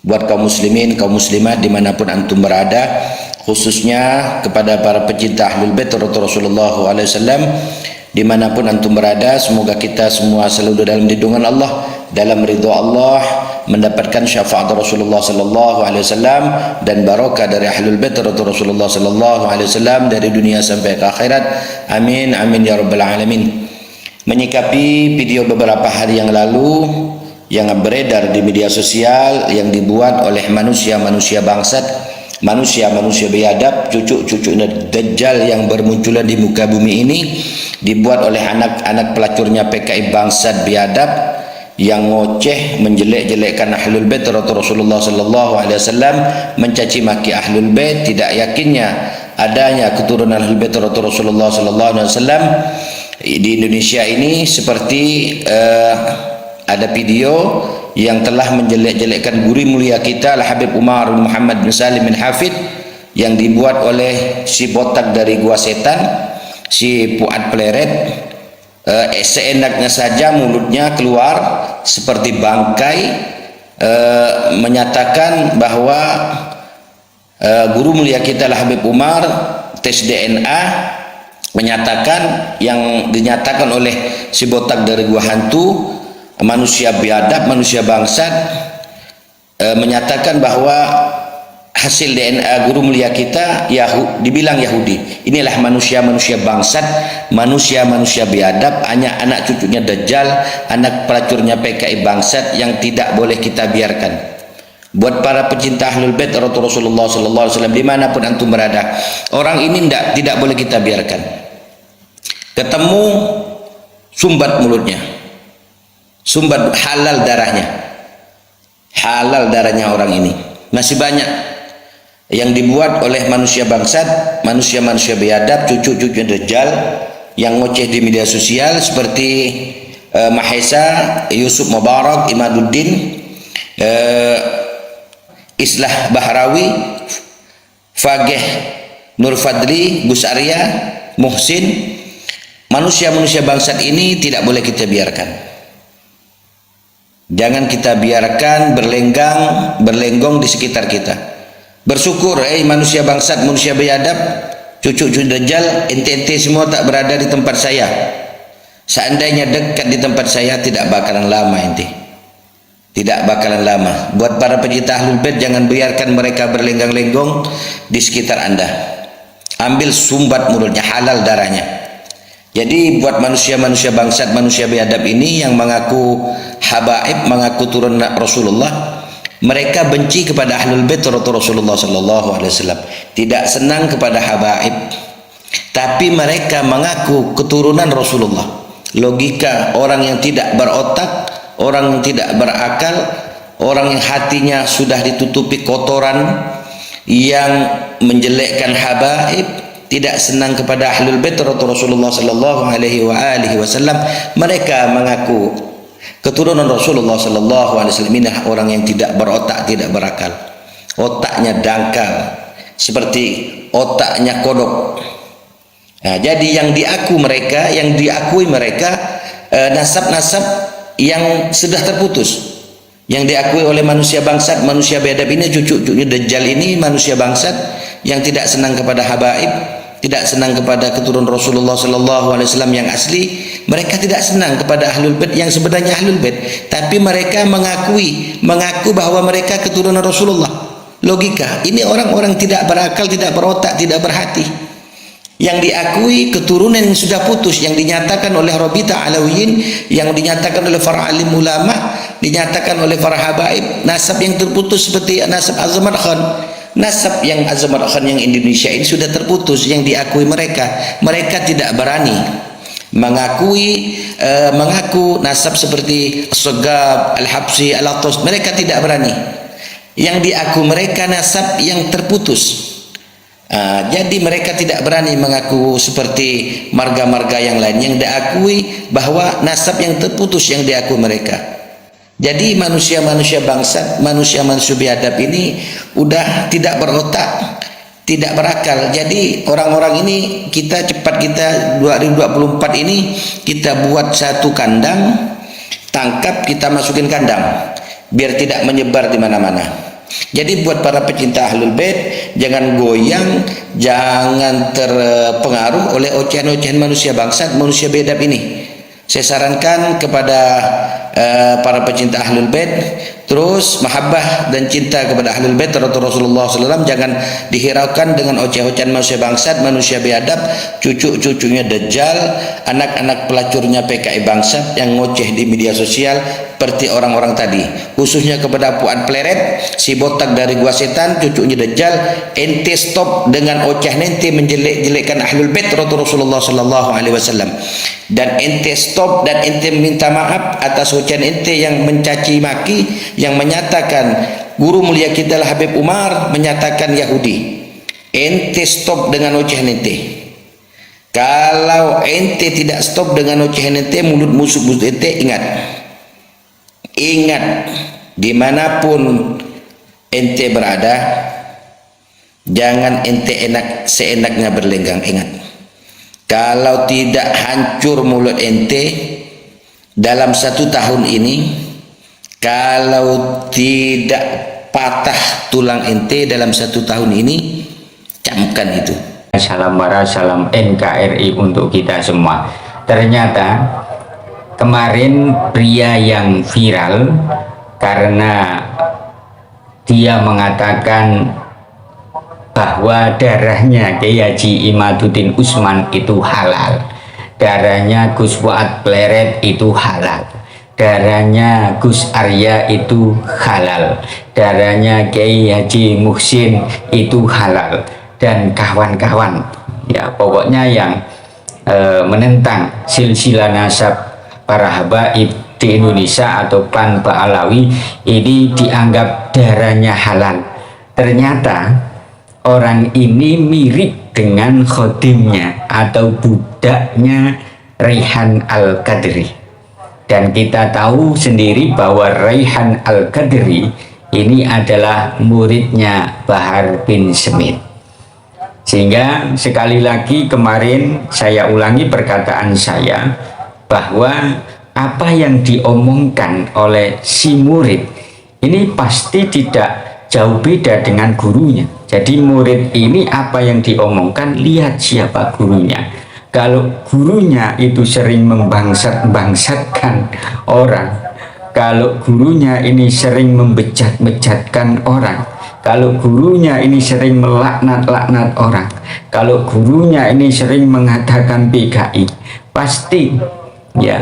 buat kaum muslimin, kaum muslimat dimanapun antum berada, khususnya kepada para pecinta Ahlul Bait Rasulullah SAW dimanapun antum berada. Semoga kita semua selalu dalam lindungan Allah, dalam ridha Allah, mendapatkan syafaat Rasulullah SAW dan barokah dari Ahlul Bait Rasulullah SAW dari dunia sampai ke akhirat. Amin amin ya rabbal alamin. Menyikapi video beberapa hari yang lalu yang beredar di media sosial yang dibuat oleh manusia-manusia bangsat, manusia-manusia biadab, cucu-cucu Dajjal yang bermunculan di muka bumi ini, dibuat oleh anak-anak pelacurnya PKI bangsat biadab yang ngoceh, menjelek-jelekkan Ahlul Bait Rasulullah sallallahu alaihi wasallam, mencaci maki Ahlul Bait, tidak yakinnya adanya keturunan Ahlul Bait Rasulullah sallallahu alaihi wasallam di Indonesia ini. Seperti ada video yang telah menjelek-jelekkan guru mulia kita Al-Habib Umar bin Muhammad bin Salim bin Hafid yang dibuat oleh si botak dari gua setan, si Fuad Pleret. Seenaknya saja mulutnya keluar seperti bangkai, menyatakan bahwa guru mulia kita Al-Habib Umar tes DNA, menyatakan yang dinyatakan oleh si botak dari gua hantu, manusia biadab, manusia bangsat, menyatakan bahwa hasil DNA guru mulia kita dibilang Yahudi. Inilah manusia-manusia bangsat, manusia-manusia biadab, hanya anak cucunya Dajjal, anak pelacurnya PKI bangsat yang tidak boleh kita biarkan. Buat para pecinta Ahlul Bait Rasulullah sallallahu alaihi wasallam dimanapun antum berada, orang ini tidak boleh kita biarkan. Ketemu sumbat mulutnya, sumbat halal darahnya orang ini. Masih banyak yang dibuat oleh manusia bangsat, manusia-manusia biadab, cucu-cucu Dajjal yang ngoceh di media sosial seperti Mahesa, Yusuf Mubarak, Imaduddin, Islah Bahrawi, Fageh Nur Fadli, Gus Arya, Muhsin. Manusia-manusia bangsat ini tidak boleh kita biarkan. Jangan kita biarkan berlenggong di sekitar kita. Bersyukur manusia bangsat, manusia biadab, cucu-cucu Dajjal, ente-ente semua tak berada di tempat saya. Seandainya dekat di tempat saya, tidak bakalan lama ente. Tidak bakalan lama. Buat para pecinta Ahlul Bait, jangan biarkan mereka berlenggang-lenggong di sekitar Anda. Ambil sumbat mulutnya, halal darahnya. Jadi buat manusia-manusia bangsat, manusia biadab ini yang mengaku habaib, mengaku turun Rasulullah, mereka benci kepada Ahlul Bait Rasulullah sallallahu alaihi wasallam, tidak senang kepada habaib, tapi mereka mengaku keturunan Rasulullah. Logika orang yang tidak berotak, orang yang tidak berakal, orang yang hatinya sudah ditutupi kotoran, yang menjelekkan habaib, tidak senang kepada Ahlul Bait Rasulullah sallallahu alaihi wasallam, mereka mengaku keturunan Rasulullah sallallahu alaihi wasallam. Ini orang yang tidak berotak, tidak berakal. Otaknya dangkal seperti otaknya kodok. Nah, jadi yang diakui mereka nasab-nasab yang sudah terputus, yang diakui oleh manusia bangsat, manusia biadab ini, cucu-cucu Dajjal ini, manusia bangsat yang tidak senang kepada habaib, tidak senang kepada keturunan Rasulullah sallallahu alaihi wasallam yang asli. Mereka tidak senang kepada Ahlul Bait yang sebenarnya Ahlul Bait, tapi mereka mengaku bahwa mereka keturunan Rasulullah. Logika ini orang-orang tidak berakal, tidak berotak, tidak berhati. Yang diakui keturunan yang sudah putus, yang dinyatakan oleh Rabita Alawiyin, yang dinyatakan oleh para alim ulama, dinyatakan oleh para habaib, nasab yang terputus seperti nasab Azamar Khan. Nasab yang Azamar Khan yang Indonesia ini sudah terputus, yang diakui mereka tidak berani mengaku nasab seperti As-Saggab, Al-Habsi, Al-Atas. Mereka tidak berani. Yang diaku mereka nasab yang terputus. Jadi mereka tidak berani mengaku seperti marga-marga yang lain yang diakui bahwa nasab yang terputus yang diakui mereka. Jadi manusia-manusia bangsat, manusia-manusia biadab ini udah tidak berotak, tidak berakal. Jadi orang-orang ini kita 2024 ini kita buat satu kandang, tangkap, kita masukin kandang biar tidak menyebar di mana-mana. Jadi buat para pecinta Ahlul Bait, jangan goyang, jangan terpengaruh oleh ocehan-ocehan manusia bangsat, manusia biadab ini. Saya sarankan kepada para pecinta Ahlul Bait, terus mahabbah dan cinta kepada Ahlul Bait Rasulullah SAW jangan dihiraukan dengan oceh-ocehan manusia bangsat, manusia biadab, cucu-cucunya Dajjal, anak-anak pelacurnya PKI bangsat yang ngoceh di media sosial seperti orang-orang tadi. Khususnya kepada Puan Pleret, si botak dari gua setan, cucunya Dajjal, ente stop dengan oceh ente menjelek-jelekkan Ahlul Bait Rasulullah SAW. Dan ente stop dan ente minta maaf atas ucapan ente yang mencaci maki, yang menyatakan guru mulia kita lah Habib Umar menyatakan Yahudi. Ente stop dengan ocehan ente. Kalau ente tidak stop dengan ocehan ente, mulut musuh ente, ingat dimanapun ente berada, jangan ente seenaknya berlenggang. Ingat, kalau tidak hancur mulut ente dalam 1 tahun ini, kalau tidak patah tulang ente dalam 1 tahun ini, camkan itu. Salam wara, salam NKRI untuk kita semua. Ternyata kemarin pria yang viral karena dia mengatakan bahwa darahnya Kiai Haji Imaduddin Usman itu halal, darahnya Gus Fuad Pleret itu halal, darahnya Gus Arya itu halal, darahnya Kiai Haji Muhsin itu halal, dan kawan-kawan, ya pokoknya yang menentang silsilah nasab para habaib di Indonesia atau klan Ba'alawi ini dianggap darahnya halal. Ternyata orang ini mirip dengan khodimnya atau budaknya Raihan Al-Qadri, dan kita tahu sendiri bahwa Raihan Al-Qadri ini adalah muridnya Bahar bin Smith. Sehingga sekali lagi kemarin saya ulangi perkataan saya bahwa apa yang diomongkan oleh si murid ini pasti tidak jauh beda dengan gurunya. Jadi murid ini apa yang diomongkan, lihat siapa gurunya. Kalau gurunya itu sering membangsat-bangsatkan orang, kalau gurunya ini sering membejat-bejatkan orang, kalau gurunya ini sering melaknat-laknat orang, kalau gurunya ini sering mengatakan PKI, pasti ya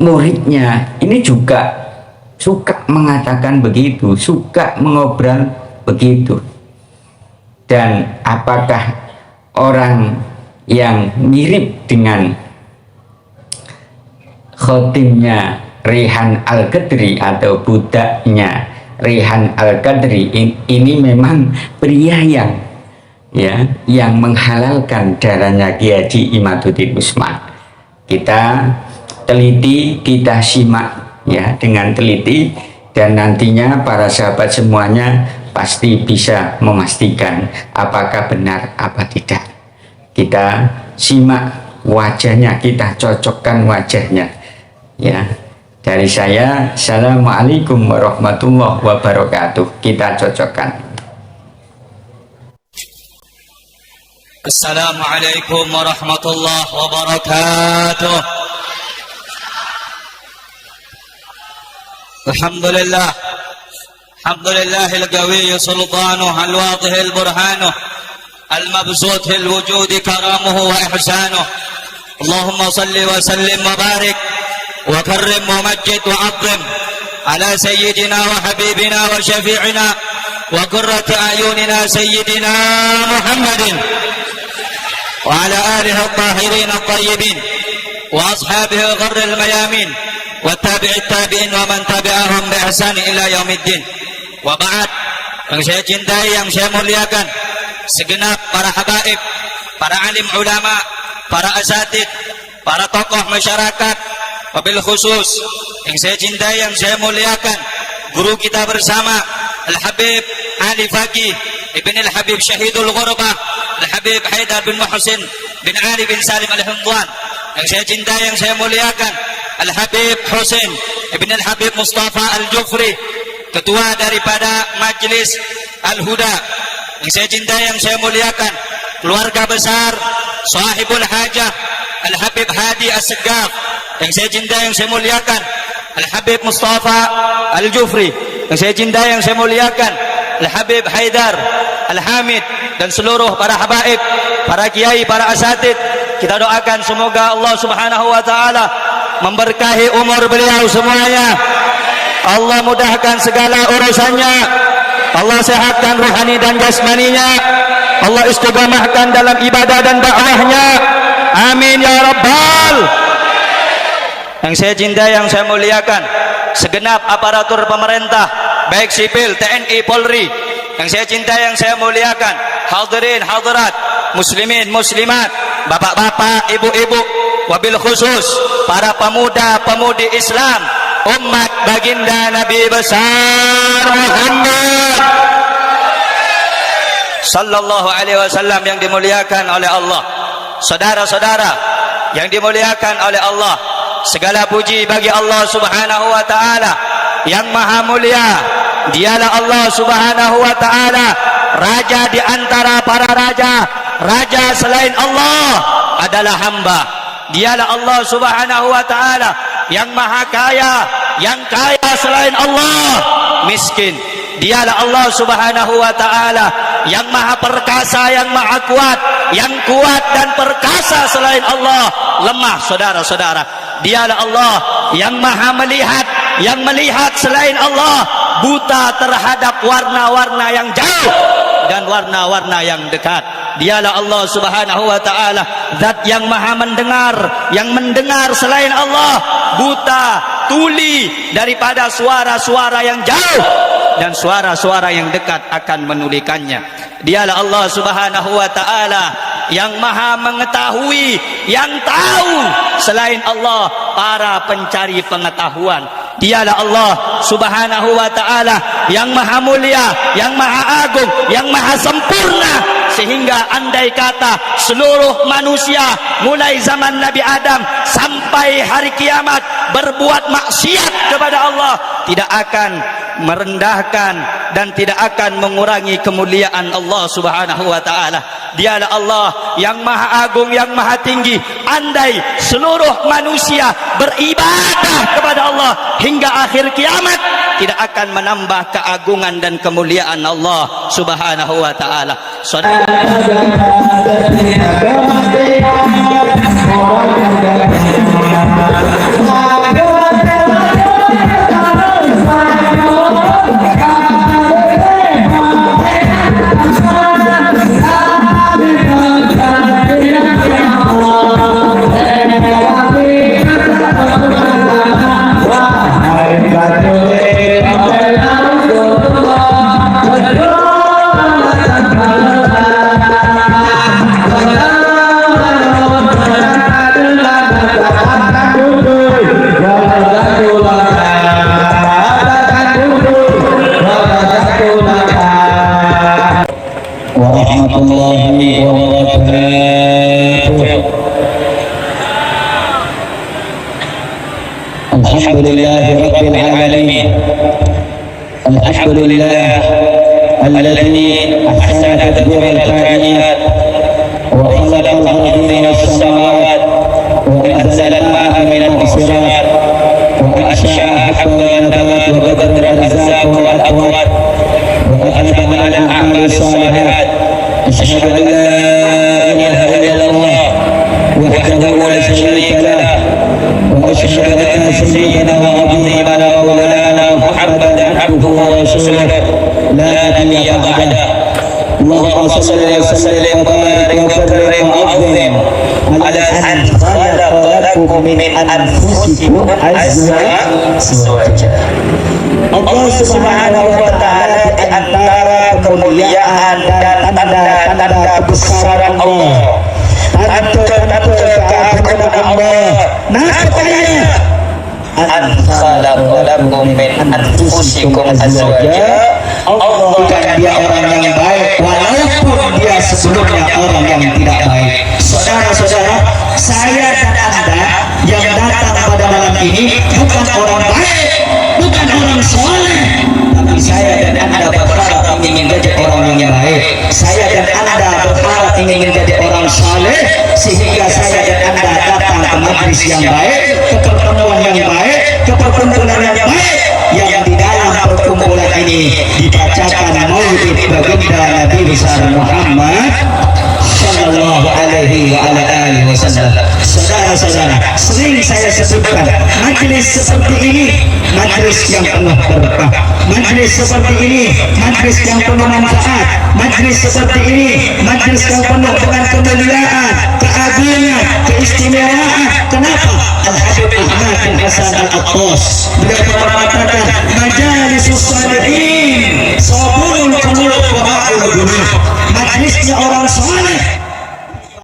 muridnya ini juga suka mengatakan begitu, suka mengobrol begitu. Dan apakah orang yang mirip dengan khotimnya Raihan Al-Qadri atau budaknya Raihan Al-Qadri ini memang pria yang menghalalkan darahnya Kiai Haji Imaduddin Usman. Kita teliti, kita simak ya dengan teliti, dan nantinya para sahabat semuanya pasti bisa memastikan apakah benar apa tidak. Kita simak wajahnya, kita cocokkan wajahnya ya. Dari saya, assalamualaikum warahmatullahi wabarakatuh. Kita cocokkan. Assalamualaikum warahmatullahi wabarakatuh. Alhamdulillah, alhamdulillahil qawi sultanuhu al-wadih al-burhanuh al-mabsut fil wujudi karamuhu wa ihsanuh. Allahumma salli wa sallim wa barik وكرم ومجد وعظم على سيدنا وحبيبنا وشفيعنا وقرة أعيننا سيدنا محمد وعلى آله الطاهرين الطيبين وأصحابه الغر الميامين والتابع التابعين ومن تبعهم بإحسان إلى يوم الدين. وبعد, yang saya cintai, yang saya muliakan, segenap para habaib, para alim ulama, para asatid, para tokoh masyarakat, wabil khusus yang saya cintai, yang saya muliakan, guru kita bersama Al-Habib Ali Faqih Ibn Al-Habib Syahidul Ghurbah, Al-Habib Haidar bin Muhsin bin Ali bin Salim Al-Himdan, yang saya cintai, yang saya muliakan Al-Habib Husain Ibn Al-Habib Mustafa Al-Jufri, ketua daripada Majlis Al-Huda yang saya cintai, yang saya muliakan, keluarga besar Sahibul Hajah Al-Habib Hadi As-Segaf yang saya cintai, yang saya muliakan, Al-Habib Mustafa Al-Jufri yang saya cintai, yang saya muliakan, Al-Habib Haidar Al-Hamid, dan seluruh para habaib, para kiai, para asatid. Kita doakan semoga Allah Subhanahu wa taala memberkahi umur beliau semuanya. Allah mudahkan segala urusannya. Allah sehatkan rohani dan jasmaninya. Allah istiqamahkan dalam ibadah dan dakwahnya. Amin ya rabbal. Yang saya cintai, yang saya muliakan, segenap aparatur pemerintah, baik sipil, TNI, Polri, yang saya cintai, yang saya muliakan, hadirin hadirat, muslimin muslimat, bapak-bapak, ibu-ibu, wabil khusus para pemuda-pemudi Islam, umat baginda Nabi besar Muhammad sallallahu alaihi wasallam yang dimuliakan oleh Allah. Saudara-saudara yang dimuliakan oleh Allah, segala puji bagi Allah Subhanahu wa taala yang maha mulia. Dialah Allah Subhanahu wa taala, raja di antara para raja. Raja selain Allah adalah hamba. Dialah Allah Subhanahu wa taala yang maha kaya, yang kaya selain Allah miskin. Dialah Allah Subhanahu wa taala yang maha perkasa, yang maha kuat, yang kuat dan perkasa selain Allah lemah. Saudara-saudara, dialah Allah yang maha melihat, yang melihat selain Allah buta terhadap warna-warna yang jauh dan warna-warna yang dekat. Dialah Allah Subhanahu wa taala, zat yang maha mendengar, yang mendengar selain Allah buta, tuli daripada suara-suara yang jauh dan suara-suara yang dekat akan menulikannya. Dialah Allah Subhanahu wa taala yang maha mengetahui, yang tahu selain Allah para pencari pengetahuan. Dialah Allah Subhanahu wa taala yang maha mulia, yang maha agung, yang maha sempurna, sehingga andai kata seluruh manusia mulai zaman Nabi Adam sampai hari kiamat berbuat maksiat kepada Allah, tidak akan merendahkan dan tidak akan mengurangi kemuliaan Allah Subhanahu wa taala. Dialah Allah yang maha agung, yang maha tinggi. Andai seluruh manusia beribadah kepada Allah hingga akhir kiamat, tidak akan menambah keagungan dan kemuliaan Allah Subhanahu wa taala. warahmatullahi wabarakatuh. Alhamdulillahi rabbil alamin. Alhamdulillah alladzi ahsana tadbir al-kainat wa khalaqa al-ardina was-samawat wa anzala al-ma'a min al-mu'sirat wa ansha'a habba nabat wa qadara al-arzaq wal aqwat wa athaba al-a'mal as-salihat. أشهد أن لا إله إلا الله وحده لا شريك له وأشهد أن سيدنا وحبيبنا ومولانا محمدا عبده ورسوله لا نبي بعده. اللهم صل وسلم وبارك وكرم وعظم على أن خلق لكم من أنفسكم أزواجا. Allah Subhanahu wa taala di antara kemuliaan dan tanda-tanda kebesaran Allah, tanda-tanda keagungan Allah, nampaknya an khalaqa lakum min anfusikum azwaja. Allah bukan dia orang yang baik walaupun dia sebelumnya orang yang tidak baik. Saudara-saudara, saya dan Anda yang datang pada malam ini bukan orang baik, bukan orang soleh, saya dan anda berharap ingin menjadi orang yang baik, saya dan anda berharap ingin menjadi orang saleh, sehingga saya dan anda datang ke majlis yang baik, ke pertemuan yang baik, ke perkumpulan yang baik, yang di dalam perkumpulan ini dibacakan maulid baginda Nabi besar Muhammad sallallahu alaihi wa ala alihi wasallam. Saudara-saudara, sering saya sebutkan, majlis seperti ini majlis yang penuh berkah, majlis seperti ini majlis yang penuh manfaat, majlis seperti ini majlis yang penuh dengan kemuliaan, keagungan, keistimewaan. Kenapa? Al-Habib Ahmad bin Hasan Al-Attas beliau pernah mengatakan, majalisus salihin sabunul qulub wa ma'ul qulub. Majlisnya orang saleh